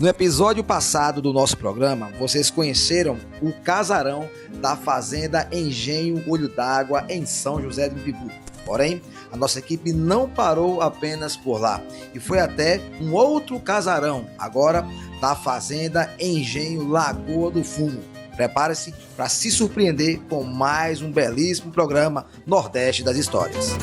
No episódio passado do nosso programa, vocês conheceram o casarão da Fazenda Engenho Olho d'Água em São José do Mipibu. Porém, a nossa equipe não parou apenas por lá e foi até um outro casarão, agora da Fazenda Engenho Lagoa do Fumo. Prepare-se para se surpreender com mais um belíssimo programa Nordeste das Histórias.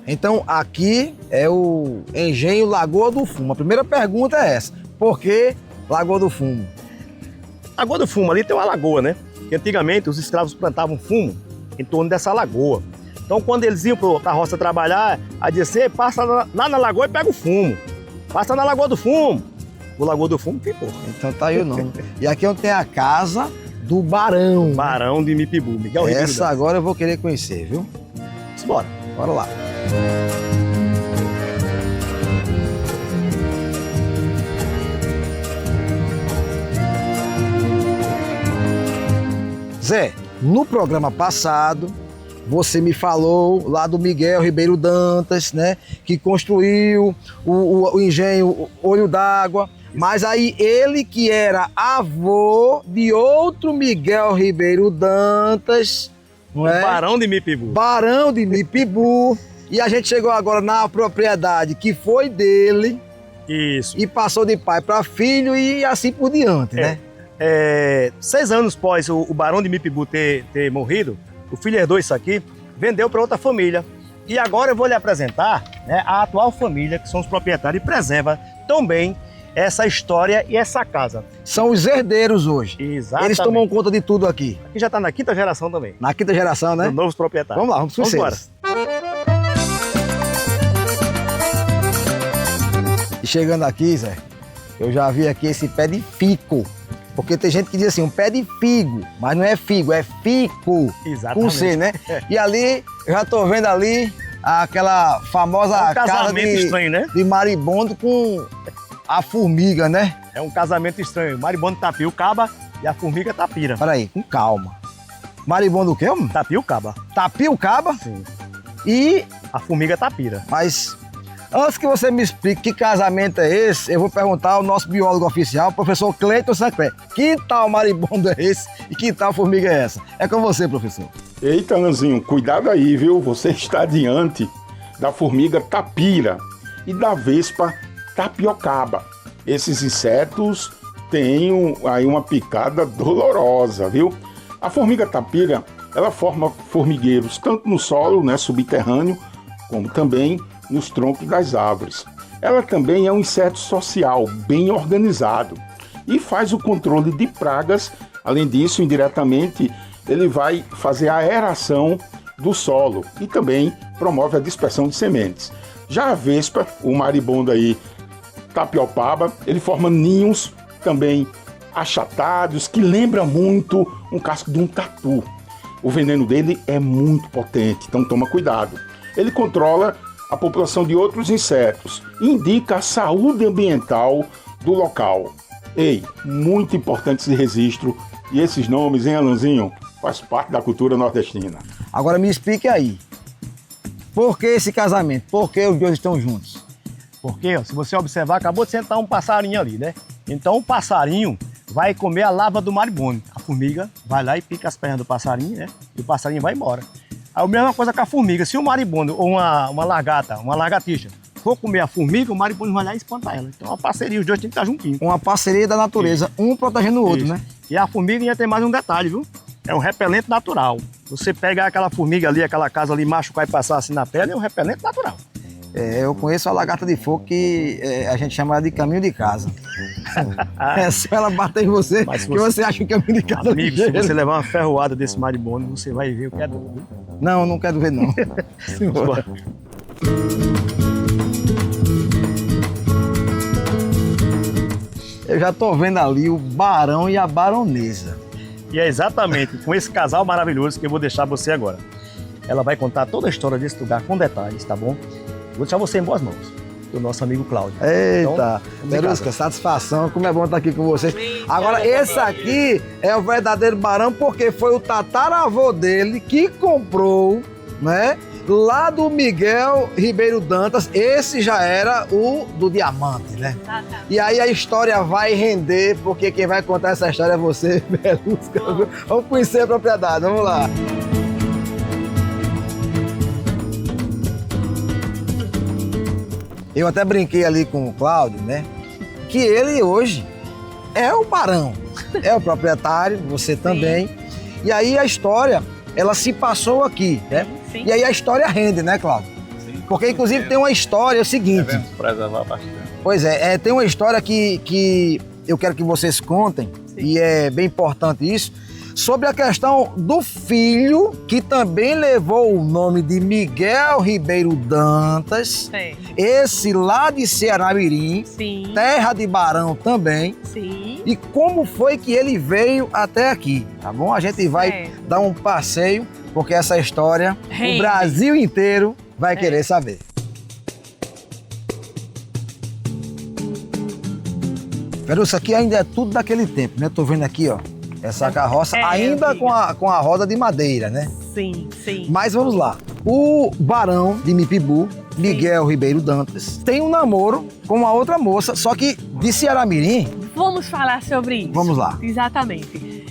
Então, aqui é o Engenho Lagoa do Fumo. A primeira pergunta é essa: por que Lagoa do Fumo? Lagoa do Fumo, ali tem uma lagoa, né? Que antigamente os escravos plantavam fumo em torno dessa lagoa. Então, quando eles iam para a roça trabalhar, aí dizia, passa lá na lagoa e pega o fumo. Passa na Lagoa do Fumo. O Lagoa do Fumo ficou. Então tá aí o nome. E aqui onde tem a casa do Barão. Barão de Mipibu, Miguel Ribeiro. Essa agora eu vou querer conhecer, viu? Bora. Bora lá. Zé, no programa passado, você me falou lá do Miguel Ribeiro Dantas, né? Que construiu o engenho Olho d'Água. Mas aí ele que era avô de outro Miguel Ribeiro Dantas, não é? Barão de Mipibu. Barão de Mipibu. E a gente chegou agora na propriedade que foi dele. Isso. E passou de pai para filho e assim por diante, né? 6 anos após o Barão de Mipibu ter morrido, o filho herdou isso aqui, vendeu para outra família. E agora eu vou lhe apresentar, né, a atual família, que são os proprietários, e preserva tão bem essa história e essa casa. São os herdeiros hoje. Exatamente. Eles tomam conta de tudo aqui. Aqui já está na 5ª geração também. Na 5ª geração, né? Dos novos proprietários. Vamos lá, vamos conhecer. Embora. E chegando aqui, Zé, eu já vi aqui esse pé de fico. Porque tem gente que diz assim, um pé de figo, mas não é figo, é fico. Exatamente. Com C, né? E ali, eu já tô vendo ali aquela famosa casa estranho, né? de maribondo com a formiga, né? É um casamento estranho. Maribondo tapiucaba e a formiga tapira. Peraí, com calma. Maribondo o quê, homem? Tapiucaba. Tapiucaba? Sim. E a formiga tapira. Mas antes que você me explique que casamento é esse, eu vou perguntar ao nosso biólogo oficial, o professor Cleiton Sancler. Que tal maribondo é esse e que tal formiga é essa? É com você, professor. Eita, Lanzinho, cuidado aí, viu? Você está diante da formiga tapira e da vespa tapiocaba. Esses insetos têm aí uma picada dolorosa, viu? A formiga tapira, ela forma formigueiros tanto no solo, né, subterrâneo, como também nos troncos das árvores. Ela também é um inseto social, bem organizado, e faz o controle de pragas. Além disso, indiretamente, ele vai fazer a aeração do solo e também promove a dispersão de sementes. Já a vespa, o maribondo aí, tapiopaba, ele forma ninhos também achatados, que lembra muito um casco de um tatu. O veneno dele é muito potente, então toma cuidado. Ele controla a população de outros insetos e indica a saúde ambiental do local. Ei, muito importante esse registro, e esses nomes, hein, Alanzinho, faz parte da cultura nordestina. Agora me explique aí, por que esse casamento? Por que os dois estão juntos? Porque, ó, se você observar, acabou de sentar um passarinho ali, né? Então o passarinho vai comer a larva do maribondo. A formiga vai lá e pica as pernas do passarinho, né? E o passarinho vai embora. A mesma coisa com a formiga. Se o maribondo ou uma lagartixa, for comer a formiga, o maribondo vai lá e espanta ela. Então é uma parceria, os dois têm que estar juntinhos. Uma parceria da natureza, um protegendo o outro, Isso. né? E a formiga ainda tem mais um detalhe, viu? É um repelente natural. Você pegar aquela formiga ali, aquela casa ali, machucar e passar assim na pele, é um repelente natural. Eu conheço a lagarta de fogo que a gente chama de caminho de casa. É só ela bater em você que você acha o caminho de casa. Amigo, se você levar uma ferroada desse maribondo, você vai ver o que é duro. Não, não quero ver não. Bora. Eu já tô vendo ali o barão e a baronesa. E é exatamente com esse casal maravilhoso que eu vou deixar você agora. Ela vai contar toda a história desse lugar com detalhes, tá bom? Vou deixar você em boas mãos, do nosso amigo Cláudio. Eita, Verusca, satisfação, como é bom estar aqui com vocês. Agora, esse aqui é o verdadeiro barão porque foi o tataravô dele que comprou, né? Lá do Miguel Ribeiro Dantas, esse já era o do diamante, né? E aí a história vai render, porque quem vai contar essa história é você, Belusca. Vamos conhecer a propriedade, vamos lá. Eu até brinquei ali com o Cláudio, né? Que ele hoje é o barão, é o proprietário, você também. E aí a história, ela se passou aqui, né? Sim. E aí a história rende, né, Cláudio? Sim. Porque inclusive tem uma história, é o seguinte... Devemos preservar bastante. Pois é, tem uma história que eu quero que vocês contem, e é bem importante isso, sobre a questão do filho, que também levou o nome de Miguel Ribeiro Dantas, esse lá de Ceará-Mirim, terra de Barão também, e como foi que ele veio até aqui, tá bom? A gente vai dar um passeio, porque essa história o Brasil inteiro vai querer saber. Pero isso aqui ainda é tudo daquele tempo, né? Tô vendo aqui, ó, essa carroça ainda com a roda de madeira, né? Sim, sim. Mas vamos lá. O barão de Mipibu, Miguel Ribeiro Dantas, tem um namoro com uma outra moça, só que de Ceará-Mirim. Vamos falar sobre isso. Vamos lá. Exatamente.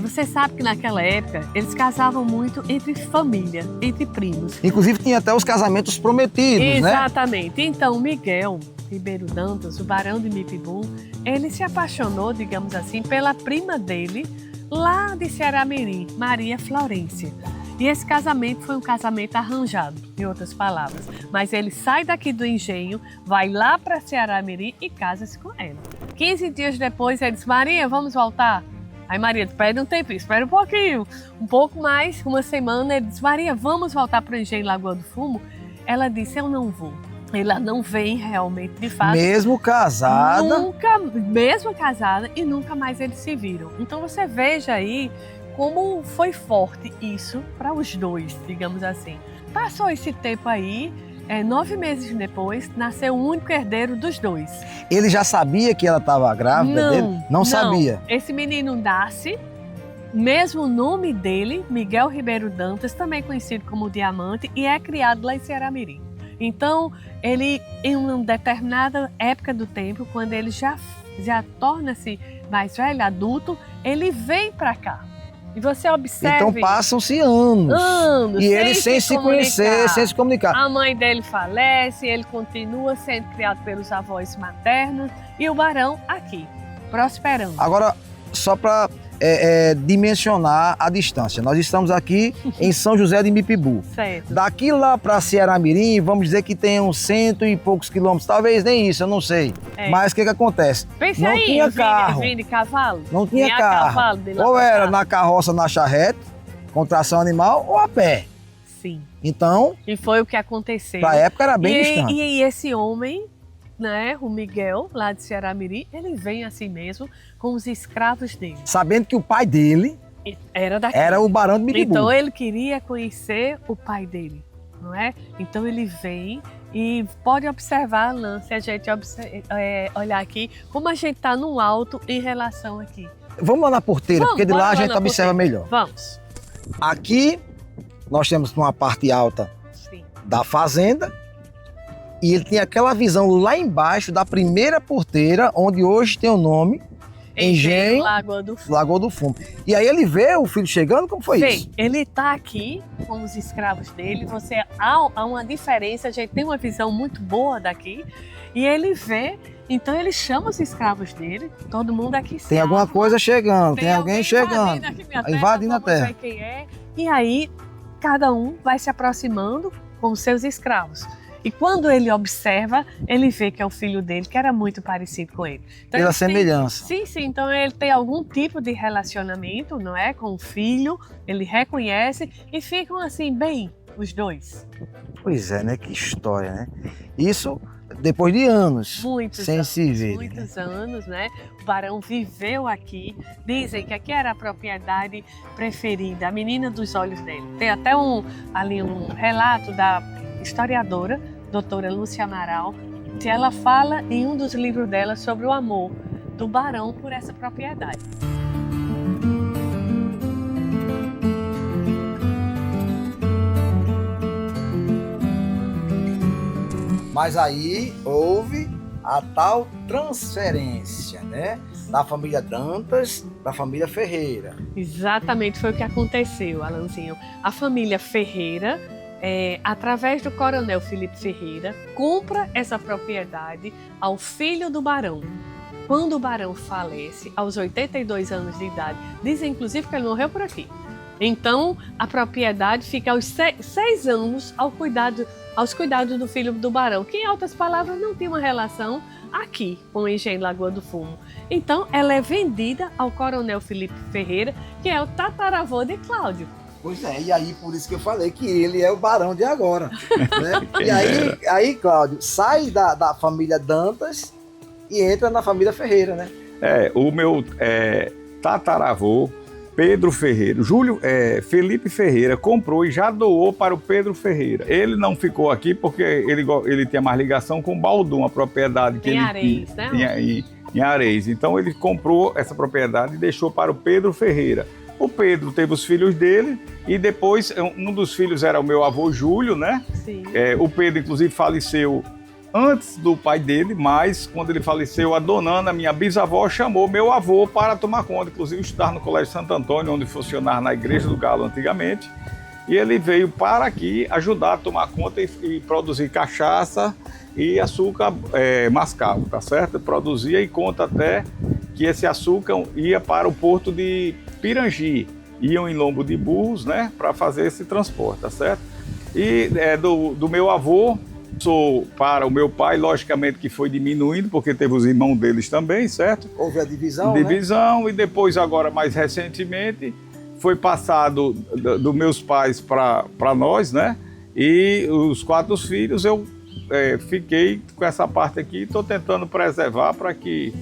Você sabe que naquela época eles casavam muito entre família, entre primos. Inclusive tinha até os casamentos prometidos, né? Exatamente. Então Miguel Ribeiro Dantas, o barão de Mipibu, ele se apaixonou, digamos assim, pela prima dele, lá de Ceará-Mirim, Maria Florência. E esse casamento foi um casamento arranjado, em outras palavras. Mas ele sai daqui do engenho, vai lá para Ceará-Mirim e casa-se com ela. 15 dias depois, ele disse, Maria, vamos voltar? Aí Maria, pede um tempo, espera um pouquinho. Um pouco mais, uma semana, ele disse, Maria, vamos voltar para o engenho Lagoa do Fumo? Ela disse, eu não vou. Ela não vem realmente, de fato. Mesmo casada? Mesmo casada, e nunca mais eles se viram. Então você veja aí como foi forte isso para os dois, digamos assim. Passou esse tempo aí, 9 meses depois, nasceu o único herdeiro dos dois. Ele já sabia que ela estava grávida dele? Não sabia. Esse menino nasce, mesmo o nome dele, Miguel Ribeiro Dantas, também conhecido como Diamante, e é criado lá em Ceará-Mirim. Então, ele, em uma determinada época do tempo, quando ele já torna-se mais velho, adulto, ele vem para cá. E você observa... Então passam-se anos. E ele sem se conhecer, sem se comunicar. A mãe dele falece, ele continua sendo criado pelos avós maternos e o barão aqui, prosperando. Agora, só para dimensionar a distância, nós estamos aqui em São José de Mipibu. Certo. Daqui lá para Ceará-Mirim, vamos dizer que tem uns 100 e poucos quilômetros, talvez nem isso, eu não sei. Mas o que acontece? Pense não aí, tinha carro. Vinha de cavalo? Não tinha carro. Ou era na carroça, na charrete, com tração animal, ou a pé. Sim. Então... E foi o que aconteceu. Para a época era bem distante. E esse homem, né, o Miguel, lá de Ceará-Mirim, ele vem assim mesmo com os escravos dele. Sabendo que o pai dele era o barão de Mipibu. Então ele queria conhecer o pai dele, não é? Então ele vem e pode observar, Alan, se a gente olhar aqui, como a gente está no alto em relação aqui. Vamos lá na porteira, porque de lá a gente observa melhor. Vamos. Aqui nós temos uma parte alta da fazenda. E ele tinha aquela visão lá embaixo da primeira porteira, onde hoje tem o nome Engenho Lagoa do Fumo. E aí ele vê o filho chegando, como foi isso? Ele está aqui com os escravos dele, há uma diferença, a gente tem uma visão muito boa daqui, e ele vê, então ele chama os escravos dele, todo mundo aqui tem alguma coisa chegando, tem alguém chegando, invadindo a terra. Não sei quem é, e aí cada um vai se aproximando com os seus escravos. E quando ele observa, ele vê que é o filho dele, que era muito parecido com ele. Então, pela semelhança. Sim, então ele tem algum tipo de relacionamento, não é? Com o filho, ele reconhece e ficam assim, bem, os dois. Pois é, né? Que história, né? Isso depois de anos sem se ver. Muitos anos, né? O barão viveu aqui. Dizem que aqui era a propriedade preferida, a menina dos olhos dele. Tem até ali um relato da historiadora, doutora Lúcia Amaral, que ela fala em um dos livros dela sobre o amor do barão por essa propriedade. Mas aí houve a tal transferência, né? Da família Dantas para a família Ferreira. Exatamente, foi o que aconteceu, Alanzinho. A família Ferreira, através do coronel Felipe Ferreira, compra essa propriedade ao filho do barão. Quando o barão falece, aos 82 anos de idade, dizem inclusive que ele morreu por aqui. Então, a propriedade fica aos 6 anos aos cuidados do filho do barão, que, em outras palavras, não tem uma relação aqui com o engenho Lagoa do Fumo. Então, ela é vendida ao coronel Felipe Ferreira, que é o tataravô de Cláudio. Pois é, e aí por isso que eu falei que ele é o barão de agora. Né? E aí, Cláudio, sai da família Dantas e entra na família Ferreira, né? O meu tataravô, Pedro Ferreira, Felipe Ferreira comprou e já doou para o Pedro Ferreira. Ele não ficou aqui porque ele tinha mais ligação com o Baldum, a propriedade que em ele Areis, tinha né? em Areis. Então ele comprou essa propriedade e deixou para o Pedro Ferreira. O Pedro teve os filhos dele e depois um dos filhos era o meu avô Júlio, né? Sim. O Pedro, inclusive, faleceu antes do pai dele, mas quando ele faleceu, a dona Ana, minha bisavó, chamou meu avô para tomar conta, inclusive estudar no Colégio Santo Antônio, onde funcionava na Igreja do Galo antigamente. E ele veio para aqui ajudar a tomar conta e produzir cachaça e açúcar mascavo, tá certo? Produzia e conta até que esse açúcar ia para o porto de Pirangi. Iam em lombo de burros, né, para fazer esse transporte, tá certo? E do meu avô, para o meu pai, logicamente que foi diminuindo, porque teve os irmãos deles também, certo? Houve a divisão, né? E depois, agora, mais recentemente, foi passado dos meus pais para nós, né? E os 4 filhos, eu fiquei com essa parte aqui e estou tentando preservar para que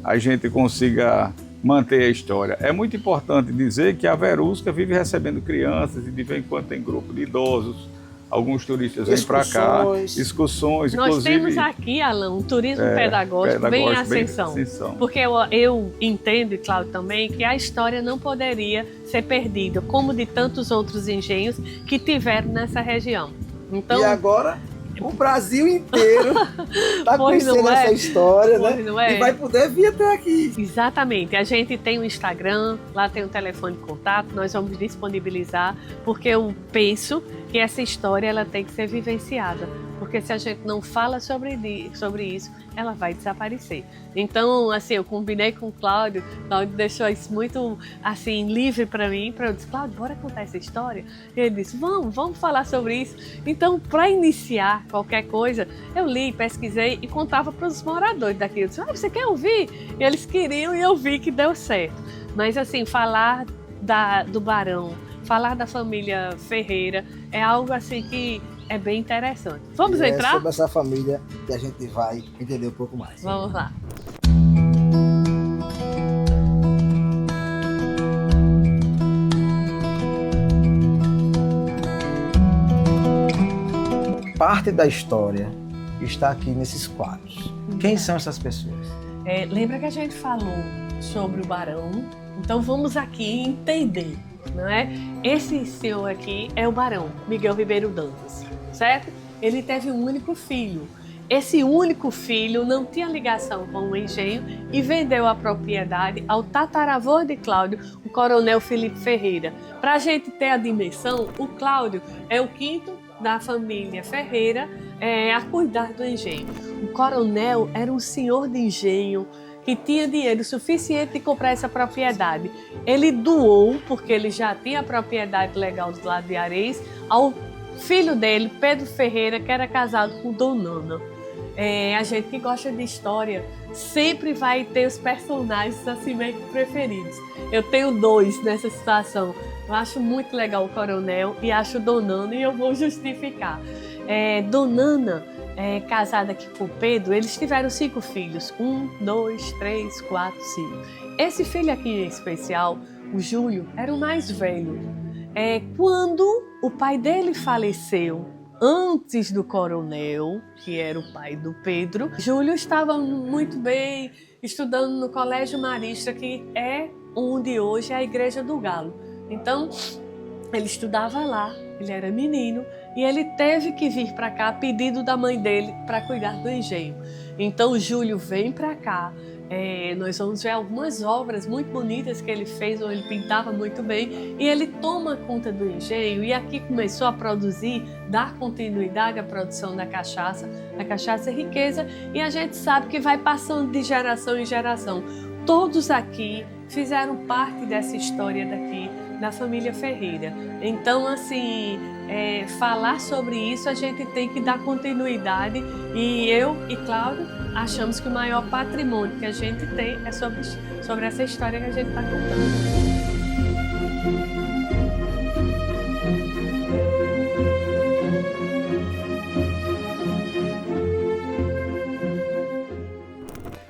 a gente consiga manter a história. É muito importante dizer que a Verusca vive recebendo crianças e de vez em quando tem grupo de idosos. Alguns turistas vêm para cá, excursões, Nós inclusive... temos aqui, Alan, um turismo pedagógico bem em ascensão. Porque eu entendo, e Cláudio também, que a história não poderia ser perdida, como de tantos outros engenhos que tiveram nessa região. Então, e agora, o Brasil inteiro está conhecendo essa história, né? E vai poder vir até aqui. Exatamente. A gente tem um Instagram, lá tem um telefone de contato, nós vamos disponibilizar, porque eu penso que essa história ela tem que ser vivenciada, porque se a gente não fala sobre isso, ela vai desaparecer. Então, assim, eu combinei com o Cláudio deixou isso muito, assim, livre para mim, eu disse, Cláudio, bora contar essa história? E ele disse, vamos falar sobre isso. Então, para iniciar qualquer coisa, eu li, pesquisei e contava para os moradores daqui. Eu disse, você quer ouvir? E eles queriam e eu vi que deu certo. Mas, assim, falar do Barão, falar da família Ferreira é algo assim que é bem interessante. Vamos entrar? É sobre essa família que a gente vai entender um pouco mais. Vamos lá. Parte da história está aqui nesses quadros. Quem são essas pessoas? Lembra que a gente falou sobre o Barão? Então vamos aqui entender. Não é? Esse senhor aqui é o barão Miguel Ribeiro Dantas, certo? Ele teve um único filho. Esse único filho não tinha ligação com o engenho e vendeu a propriedade ao tataravô de Cláudio, o coronel Felipe Ferreira. Para a gente ter a dimensão, o Cláudio é o 5º da família Ferreira a cuidar do engenho. O coronel era um senhor de engenho que tinha dinheiro suficiente de comprar essa propriedade. Ele doou, porque ele já tinha a propriedade legal do lado de Areis, ao filho dele, Pedro Ferreira, que era casado com Dona Ana. A gente que gosta de história sempre vai ter os personagens assim meio preferidos. Eu tenho 2 nessa situação. Eu acho muito legal o coronel e acho Dona Ana, e eu vou justificar. Dona Ana, casada aqui com o Pedro, eles tiveram 5 filhos. 1, 2, 3, 4, 5. Esse filho aqui em especial, o Júlio, era o mais velho. Quando o pai dele faleceu, antes do coronel, que era o pai do Pedro, Júlio estava muito bem, estudando no Colégio Marista, que é onde hoje é a Igreja do Galo. Então, ele estudava lá ele era menino e ele teve que vir para cá a pedido da mãe dele para cuidar do engenho. Então o Júlio vem para cá. Nós vamos ver algumas obras muito bonitas que ele fez, onde ele pintava muito bem, e ele toma conta do engenho e aqui começou a produzir, dar continuidade à produção da cachaça. A cachaça é riqueza e a gente sabe que vai passando de geração em geração. Todos aqui fizeram parte dessa história daqui, da família Ferreira. Então, assim, falar sobre isso, a gente tem que dar continuidade e eu e Cláudio achamos que o maior patrimônio que a gente tem é sobre essa história que a gente está contando.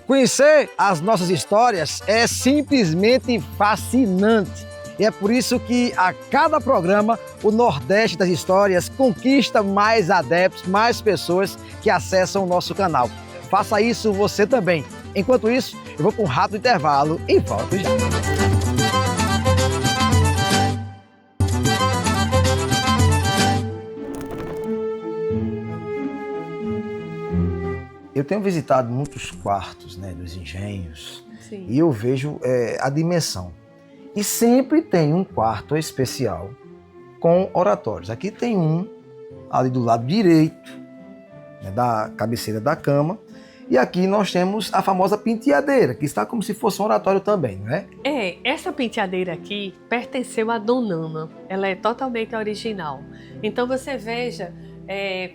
Conhecer as nossas histórias é simplesmente fascinante. E é por isso que a cada programa o Nordeste das Histórias conquista mais adeptos, mais pessoas que acessam o nosso canal. Faça isso você também. Enquanto isso, eu vou para um rápido intervalo e volto já. Eu tenho visitado muitos quartos, né, dos engenhos. Sim. E eu vejo a dimensão. E sempre tem um quarto especial com oratórios. Aqui tem um ali do lado direito, né, da cabeceira da cama. E aqui nós temos a famosa penteadeira, que está como se fosse um oratório também, não é? Essa penteadeira aqui pertenceu a Dona Ana. Ela é totalmente original. Então você veja...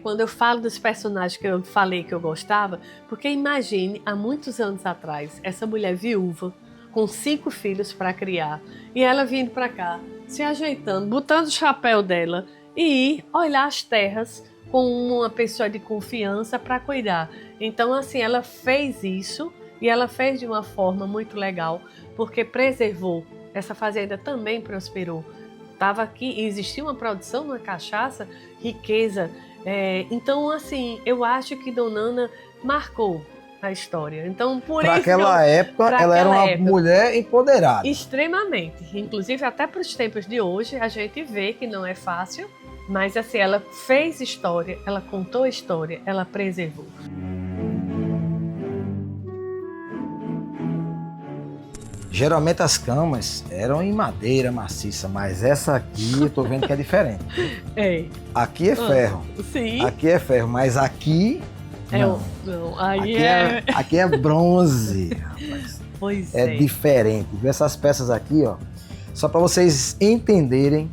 quando eu falo dos personagens que eu falei que eu gostava, porque imagine, há muitos anos atrás, essa mulher viúva, com 5 filhos para criar, e ela vindo para cá, se ajeitando, botando o chapéu dela e ir olhar as terras com uma pessoa de confiança para cuidar. Então, assim, ela fez isso e ela fez de uma forma muito legal, porque preservou. Essa fazenda também prosperou. Estava aqui e existia uma produção, uma cachaça, riqueza. Então, assim, eu acho que Dona Ana marcou a história. Então, por Para isso aquela época, ela era uma mulher empoderada. Extremamente. Inclusive, até para os tempos de hoje, a gente vê que não é fácil, mas assim, ela fez história, ela contou história, ela preservou. Geralmente as camas eram em madeira maciça, mas essa aqui eu tô vendo que é diferente. Aqui é ferro. Sim. Aqui é ferro, mas aqui não. Não, aqui é bronze, rapaz. Pois é diferente. Viu essas peças aqui, ó, só para vocês entenderem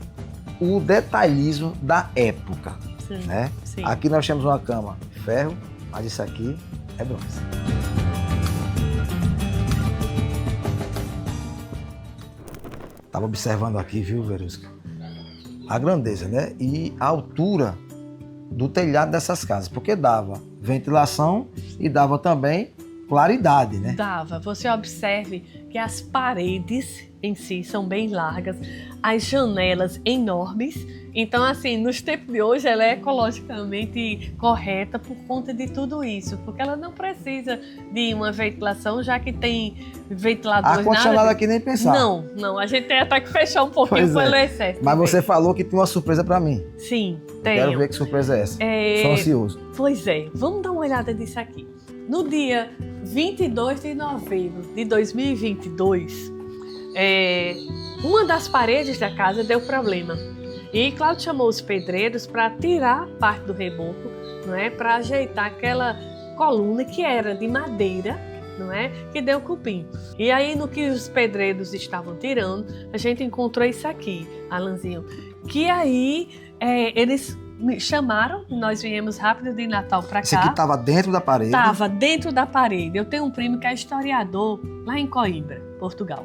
o detalhismo da época, sim, né? Sim. Aqui nós temos uma cama ferro, mas isso aqui é bronze. Estava observando aqui, viu, Verusca? A grandeza, né? E a altura do telhado dessas casas, porque dava ventilação e dava também claridade, né? Dava. Você observe que as paredes em si são bem largas, as janelas enormes. Então, assim, nos tempos de hoje, ela é ecologicamente correta por conta de tudo isso, porque ela não precisa de uma ventilação, já que tem ventiladores. Ar-condicionado aqui nem pensar. Não, a gente tem até que fechar um pouquinho pelo excesso. Mas você falou que tem uma surpresa para mim. Sim, tem. Quero ver que surpresa é essa. Sou ansioso. Pois é, vamos dar uma olhada nisso aqui. No dia 22 de novembro de 2022, uma das paredes da casa deu problema. E Cláudio chamou os pedreiros para tirar parte do reboco, não é, para ajeitar aquela coluna que era de madeira, não é, que deu cupim. E aí, no que os pedreiros estavam tirando, a gente encontrou isso aqui, Alanzinho, que aí eles me chamaram, nós viemos rápido de Natal para cá. Esse aqui estava dentro da parede? Estava dentro da parede. Eu tenho um primo que é historiador lá em Coimbra, Portugal.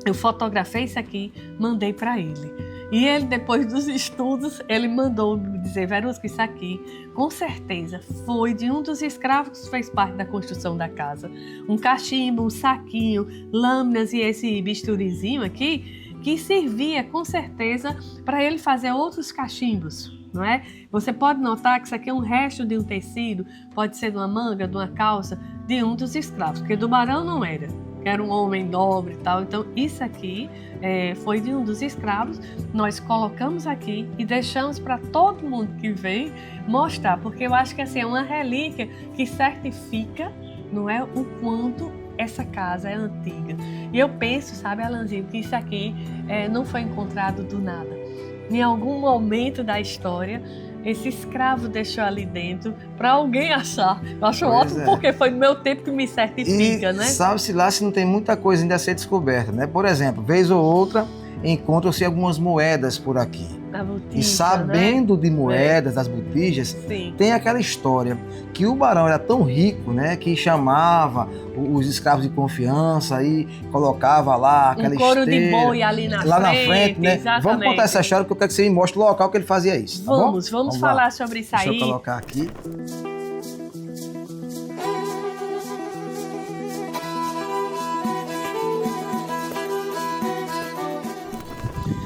Eu fotografei isso aqui, mandei para ele. E ele, depois dos estudos, ele mandou me dizer: Verusca, isso aqui, com certeza, foi de um dos escravos que fez parte da construção da casa. Um cachimbo, um saquinho, lâminas e esse bisturizinho aqui, que servia, com certeza, para ele fazer outros cachimbos, não é? Você pode notar que isso aqui é um resto de um tecido, pode ser de uma manga, de uma calça, de um dos escravos, porque do barão não era. que era um homem nobre e tal. Então, isso aqui foi de um dos escravos. Nós colocamos aqui e deixamos para todo mundo que vem mostrar, porque eu acho que assim, é uma relíquia que certifica, não é, o quanto essa casa é antiga. E eu penso, sabe, Alanzinho, que isso aqui não foi encontrado do nada. Em algum momento da história, esse escravo deixou ali dentro para alguém achar. Eu acho ótimo, porque foi no meu tempo que me certifica, né? Sabe-se lá se não tem muita coisa ainda a ser descoberta, né? Por exemplo, vez ou outra, encontram-se algumas moedas por aqui. Botija, e sabendo, né, de moedas, das botijas, sim, tem aquela história que o barão era tão rico, né, que chamava os escravos de confiança e colocava lá aquela esteira. Couro de boi ali na frente, né? Exatamente. Vamos contar essa história que eu quero que você me mostre o local que ele fazia isso, tá bom? Vamos falar lá sobre isso aí. Deixa eu colocar aqui.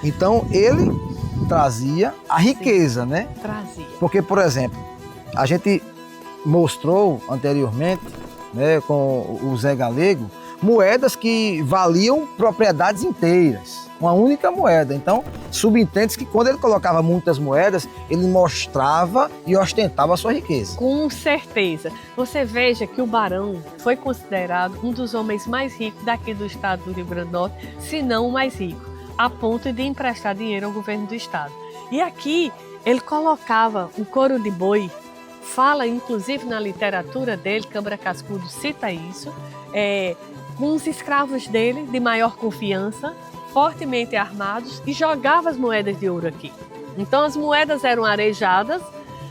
Então, ele trazia a riqueza, né? Trazia. Porque, por exemplo, a gente mostrou anteriormente, né, com o Zé Galego, moedas que valiam propriedades inteiras, uma única moeda. Então, subentende-se que quando ele colocava muitas moedas, ele mostrava e ostentava a sua riqueza. Com certeza. Você veja que o barão foi considerado um dos homens mais ricos daqui do estado do Rio Grande do Norte, se não o mais rico, a ponto de emprestar dinheiro ao governo do estado. E aqui ele colocava o couro de boi, fala inclusive na literatura dele, Câmara Cascudo cita isso, com os escravos dele de maior confiança, fortemente armados, e jogava as moedas de ouro aqui. Então as moedas eram arejadas,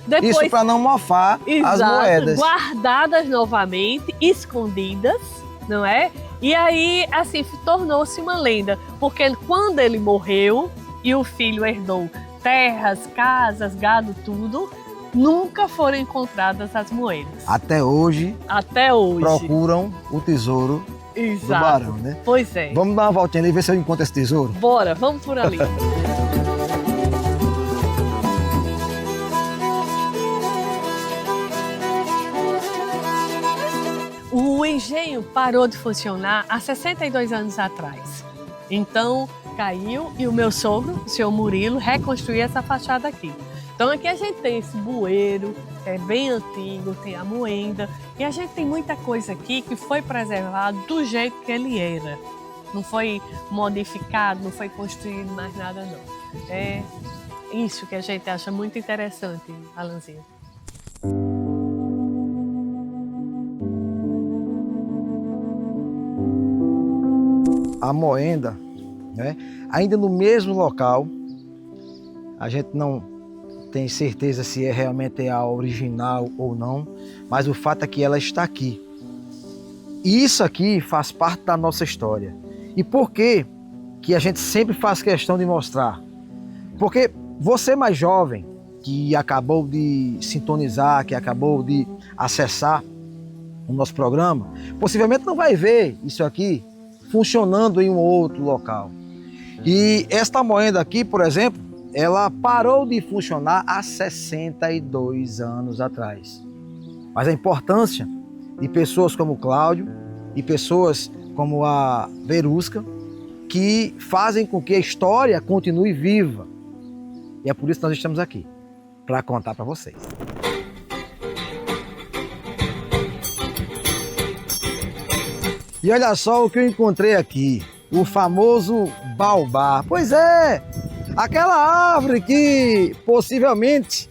depois, isso para não mofar as moedas. Guardadas novamente, escondidas, não é? E aí, assim, tornou-se uma lenda, porque quando ele morreu e o filho herdou terras, casas, gado, tudo, nunca foram encontradas as moedas. Até hoje. Procuram o tesouro. Exato. Do barão, né? Pois é. Vamos dar uma voltinha ali e ver se eu encontro esse tesouro? Bora, vamos por ali. O engenho parou de funcionar há 62 anos atrás. Então, caiu e o meu sogro, o senhor Murilo, reconstruiu essa fachada aqui. Então aqui a gente tem esse bueiro, é bem antigo, tem a moenda, e a gente tem muita coisa aqui que foi preservado do jeito que ele era. Não foi modificado, não foi construído mais nada não. É isso que a gente acha muito interessante, Alanzinho. A moenda, né? Ainda no mesmo local, a gente não tem certeza se realmente a original ou não, mas o fato é que ela está aqui. E isso aqui faz parte da nossa história. E por que que a gente sempre faz questão de mostrar? Porque você mais jovem, que acabou de sintonizar, que acabou de acessar o nosso programa, possivelmente não vai ver isso aqui funcionando em um outro local. E esta moenda aqui, por exemplo, ela parou de funcionar há 62 anos atrás. Mas a importância de pessoas como o Cláudio e pessoas como a Verusca, que fazem com que a história continue viva. E é por isso que nós estamos aqui, para contar para vocês. E olha só o que eu encontrei aqui, o famoso baobá. Pois é, aquela árvore que possivelmente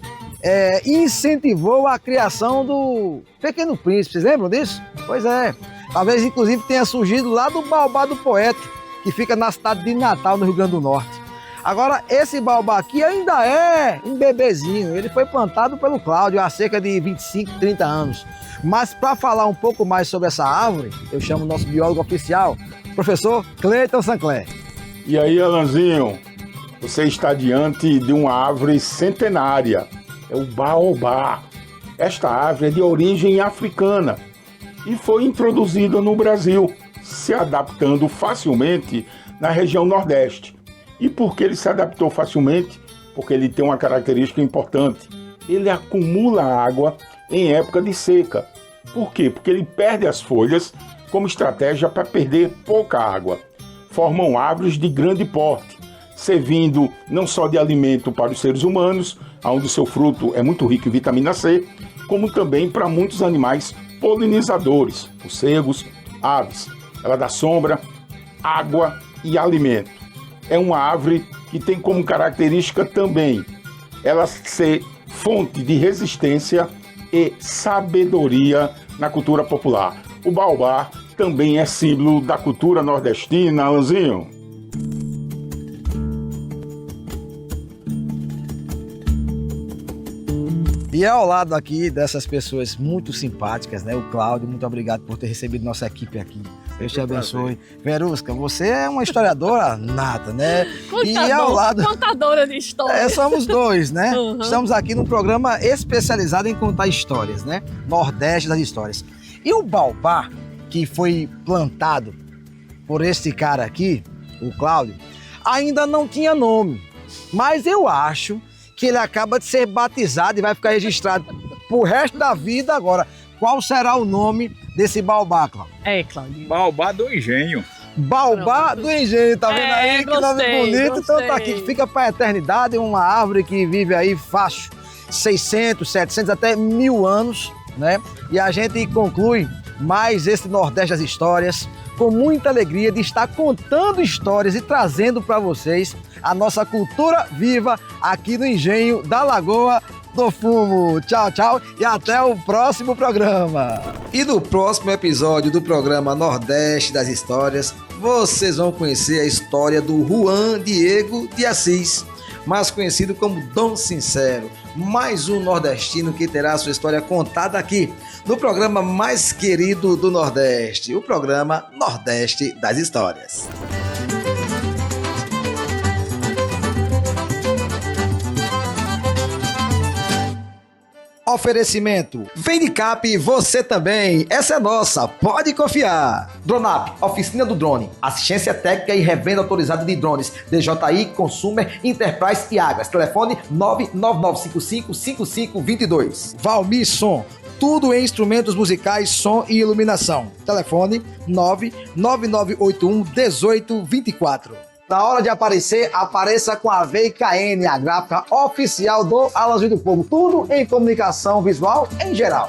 incentivou a criação do Pequeno Príncipe. Vocês lembram disso? Pois é, talvez inclusive tenha surgido lá do baobá do poeta, que fica na cidade de Natal, no Rio Grande do Norte. Agora, esse baobá aqui ainda é um bebezinho, ele foi plantado pelo Cláudio há cerca de 25, 30 anos. Mas para falar um pouco mais sobre essa árvore, eu chamo o nosso biólogo oficial, professor Cleiton Sancler. E aí, Alanzinho, você está diante de uma árvore centenária, é o baobá. Esta árvore é de origem africana e foi introduzida no Brasil, se adaptando facilmente na região Nordeste. E por que ele se adaptou facilmente? Porque ele tem uma característica importante. Ele acumula água em época de seca. Por quê? Porque ele perde as folhas como estratégia para perder pouca água. Formam árvores de grande porte, servindo não só de alimento para os seres humanos, onde o seu fruto é muito rico em vitamina C, como também para muitos animais polinizadores, morcegos, aves. Ela dá sombra, água e alimento. É uma árvore que tem como característica também ela ser fonte de resistência e sabedoria na cultura popular. O baobá também é símbolo da cultura nordestina, Alanzinho. E ao lado aqui dessas pessoas muito simpáticas, né? O Cláudio, muito obrigado por ter recebido nossa equipe aqui. Deus te abençoe. Verusca, você é uma historiadora nata, né? E ao lado... Contadora de histórias. Somos dois, né? Uhum. Estamos aqui num programa especializado em contar histórias, né? Nordeste das histórias. E o baobá, que foi plantado por esse cara aqui, o Cláudio, ainda não tinha nome. Mas eu acho que ele acaba de ser batizado e vai ficar registrado pro resto da vida agora. Qual será o nome desse baobá, Cláudio? Cláudio. Baobá do Engenho. Baobá do Engenho, tá vendo aí? Que nome bonito. Gostei. Então tá aqui, que fica pra eternidade, uma árvore que vive aí fácil 600, 700, até 1000 anos, né? E a gente conclui mais esse Nordeste das Histórias com muita alegria de estar contando histórias e trazendo para vocês a nossa cultura viva aqui no Engenho da Lagoa do Fumo. Tchau, tchau e até o próximo programa. E no próximo episódio do programa Nordeste das Histórias, vocês vão conhecer a história do Juan Diego de Assis, mais conhecido como Dom Sincero, mais um nordestino que terá sua história contada aqui no programa mais querido do Nordeste, o programa Nordeste das Histórias. Oferecimento. Vem de Cap, você também. Essa é nossa, pode confiar. Dronap, oficina do drone. Assistência técnica e revenda autorizada de drones. DJI, Consumer, Enterprise e Agras. Telefone 999555522. Valmir Som. Tudo em instrumentos musicais, som e iluminação. Telefone 999811824. Na hora de aparecer, apareça com a VKN, a gráfica oficial do Alanzinho do Povo. Tudo em comunicação visual em geral.